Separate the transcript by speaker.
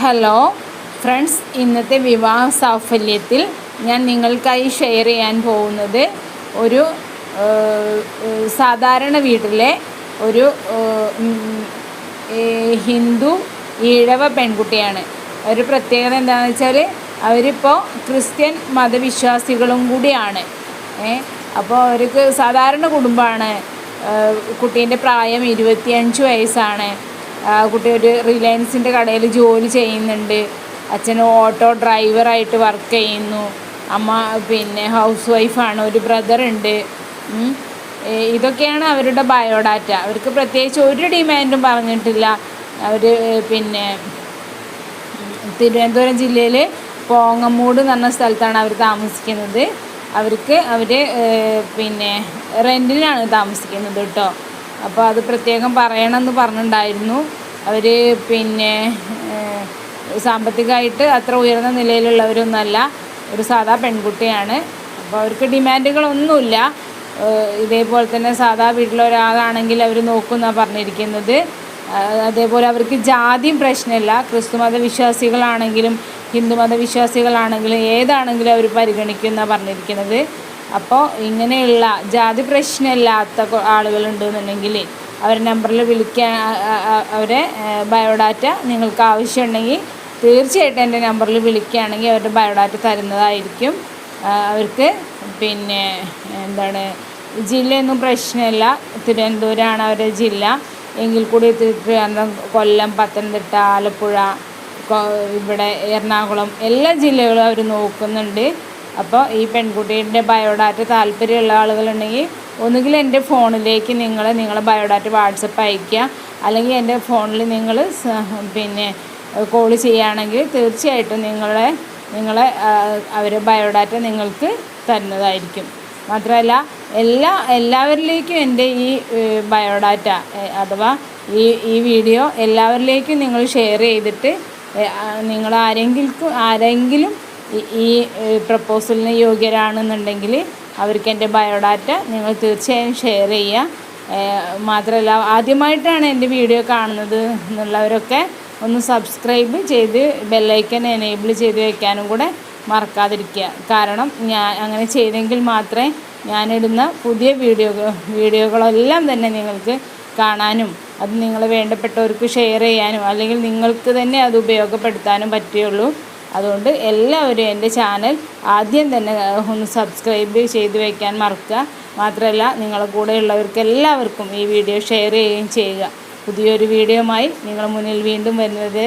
Speaker 1: Hello friends, ഇന്നത്തെ വിവാഹ സാഫല്യത്തിൽ ഞാൻ നിങ്ങൾക്കായി ഷെയർ ചെയ്യാൻ പോകുന്നത് ഒരു സാധാരണ വീട്ടിലെ ഒരു ഹിന്ദു ഈഴവ പെൺകുട്ടിയാണ്. ഒരു പ്രത്യേകത എന്താണെന്ന് വെച്ചാൽ അവരിപ്പോൾ ക്രിസ്ത്യൻ മതവിശ്വാസികളും കൂടിയാണ്. അപ്പോൾ അവർക്ക് സാധാരണ കുടുംബമാണ്. കുട്ടീൻ്റെ പ്രായം 25 വയസ്സാണ്. കുട്ടി ഒരു റിലയൻസിൻ്റെ കടയിൽ ജോലി ചെയ്യുന്നുണ്ട്. അച്ഛൻ ഓട്ടോ ഡ്രൈവറായിട്ട് വർക്ക് ചെയ്യുന്നു. അമ്മ ഹൗസ് വൈഫാണ്. ഒരു ബ്രദറുണ്ട്. ഇതൊക്കെയാണ് അവരുടെ ബയോഡാറ്റ. അവർക്ക് പ്രത്യേകിച്ച് ഒരു ഡിമാൻഡും പറഞ്ഞിട്ടില്ല. അവർ തിരുവനന്തപുരം ജില്ലയിൽ പോങ്ങമൂട് എന്ന് പറഞ്ഞ സ്ഥലത്താണ് അവർ താമസിക്കുന്നത്. അവർ റെൻറ്റിനാണ് താമസിക്കുന്നത് കേട്ടോ. അപ്പോൾ അത് പ്രത്യേകം പറയണമെന്ന് പറഞ്ഞിട്ടുണ്ടായിരുന്നു. അവർ സാമ്പത്തികമായിട്ട് അത്ര ഉയർന്ന നിലയിലുള്ളവരൊന്നുമല്ല. ഒരു സാധാ പെൺകുട്ടിയാണ്. അപ്പോൾ അവർക്ക് ഡിമാൻഡുകളൊന്നുമില്ല. ഇതേപോലെ തന്നെ സാധാ വീട്ടിലൊരാളാണെങ്കിൽ അവർ നോക്കുമെന്നാണ് പറഞ്ഞിരിക്കുന്നത്. അതേപോലെ അവർക്ക് ജാതിയും പ്രശ്നമില്ല. ക്രിസ്തു മതവിശ്വാസികളാണെങ്കിലും ഹിന്ദു മതവിശ്വാസികളാണെങ്കിലും ഏതാണെങ്കിലും അവർ പരിഗണിക്കുമെന്നാണ് പറഞ്ഞിരിക്കുന്നത്. അപ്പോൾ ഇങ്ങനെയുള്ള ജാതി പ്രശ്നമില്ലാത്ത ആളുകളുണ്ടെന്നുണ്ടെങ്കിൽ അവരുടെ നമ്പറിൽ വിളിക്കാൻ, അവരെ ബയോഡാറ്റ നിങ്ങൾക്ക് ആവശ്യമുണ്ടെങ്കിൽ തീർച്ചയായിട്ടും എൻ്റെ നമ്പറിൽ വിളിക്കുകയാണെങ്കിൽ അവരുടെ ബയോഡാറ്റ തരുന്നതായിരിക്കും. അവർക്ക് ജില്ലയൊന്നും പ്രശ്നമില്ല. തിരുവനന്തപുരമാണ് അവരുടെ ജില്ല. എങ്കിൽ കൂടി തിരുവനന്തപുരം, കൊല്ലം, പത്തനംതിട്ട, ആലപ്പുഴ, ഇവിടെ എറണാകുളം എല്ലാ ജില്ലകളും അവർ നോക്കുന്നുണ്ട്. അപ്പോൾ ഈ പെൺകുട്ടിയുടെ ബയോഡാറ്റ താല്പര്യമുള്ള ആളുകളുണ്ടെങ്കിൽ ഒന്നുകിൽ എൻ്റെ ഫോണിലേക്ക് നിങ്ങളെ ബയോഡാറ്റ വാട്സപ്പ് അയയ്ക്കുക, അല്ലെങ്കിൽ എൻ്റെ ഫോണിൽ നിങ്ങൾ കോൾ ചെയ്യുകയാണെങ്കിൽ തീർച്ചയായിട്ടും അവരുടെ ബയോഡാറ്റ നിങ്ങൾക്ക് തരുന്നതായിരിക്കും. മാത്രമല്ല എല്ലാവരിലേക്കും എൻ്റെ ഈ ബയോഡാറ്റ അഥവാ ഈ വീഡിയോ എല്ലാവരിലേക്കും നിങ്ങൾ ഷെയർ ചെയ്തിട്ട് നിങ്ങൾ ആരെങ്കിലും ഈ പ്രപ്പോസലിന് യോഗ്യരാണെന്നുണ്ടെങ്കിൽ അവർക്ക് എൻ്റെ ബയോഡാറ്റ നിങ്ങൾ തീർച്ചയായും ഷെയർ ചെയ്യുക. മാത്രമല്ല ആദ്യമായിട്ടാണ് എൻ്റെ വീഡിയോ കാണുന്നത് എന്നുള്ളവരൊക്കെ ഒന്ന് സബ്സ്ക്രൈബ് ചെയ്ത് ബെല്ലൈക്കൻ എനേബിൾ ചെയ്ത് വയ്ക്കാനും കൂടെ മറക്കാതിരിക്കുക. കാരണം ഞാൻ അങ്ങനെ ചെയ്തെങ്കിൽ മാത്രമേ ഞാനിടുന്ന പുതിയ വീഡിയോകളെല്ലാം തന്നെ നിങ്ങൾക്ക് കാണാനും അത് നിങ്ങൾ വേണ്ടപ്പെട്ടവർക്ക് ഷെയർ ചെയ്യാനും അല്ലെങ്കിൽ നിങ്ങൾക്ക് തന്നെ അത് ഉപയോഗപ്പെടുത്താനും പറ്റുകയുള്ളൂ. അതുകൊണ്ട് എല്ലാവരും എൻ്റെ ചാനൽ ആദ്യം തന്നെ ഒന്ന് സബ്സ്ക്രൈബ് ചെയ്ത് വയ്ക്കാൻ മറക്കുക. മാത്രമല്ല നിങ്ങളുടെ കൂടെയുള്ളവർക്ക് എല്ലാവർക്കും ഈ വീഡിയോ ഷെയർ ചെയ്യുകയും ചെയ്യുക. പുതിയൊരു വീഡിയോയുമായി നിങ്ങളുടെ മുന്നിൽ വീണ്ടും വരുന്നത്